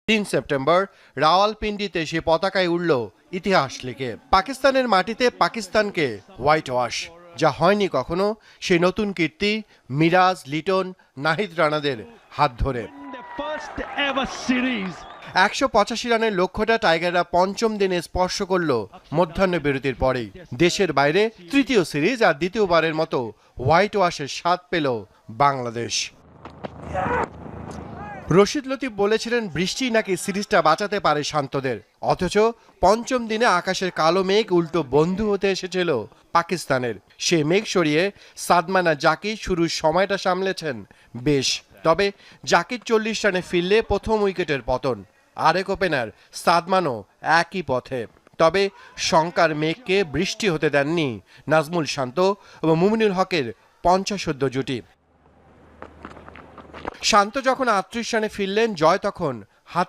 3 September রাওয়ালপিন্ডিতে সে পতাকায় উড়ল ইতিহাস লিখে। পাকিস্তানের মাটিতে পাকিস্তানকে হোয়াইট ওয়াশ, যা হয়নি কখনো সেই নতুন কীর্তি মিরাজ, লিটন, নাহিদ রানাদের হাত ধরে। 185 রানের লক্ষ্যটা টাইগাররা পঞ্চম দিনে স্পর্শ করল মধ্যাহ্ন বিরতির পরেই। দেশের বাইরে তৃতীয় সিরিজ আর দ্বিতীয়বারের মতো হোয়াইট ওয়াশের স্বাদ পেল বাংলাদেশ। রশিদ লতিফ বলেছিলেন বৃষ্টি নাকি সিরিজটা বাঁচাতে পারে শান্তদের, অথচ পঞ্চম দিনে আকাশের কালো মেঘ উল্টো বন্ধু হতে এসেছিল পাকিস্তানের। সে মেঘ সরিয়ে সাদমানা জাকির শুরুর সময়টা সামলেছেন বেশ, তবে জাকির 40 রানে ফিরলে প্রথম উইকেটের পতন। আরেক ওপেনার সাদমানও একই পথে, তবে শঙ্কার মেঘকে বৃষ্টি হতে দেননি নাজমুল শান্ত এবং মুমিনুল হকের 50 জুটি। শান্ত যখন 38 রানে ফিরলেন, জয় তখন হাতে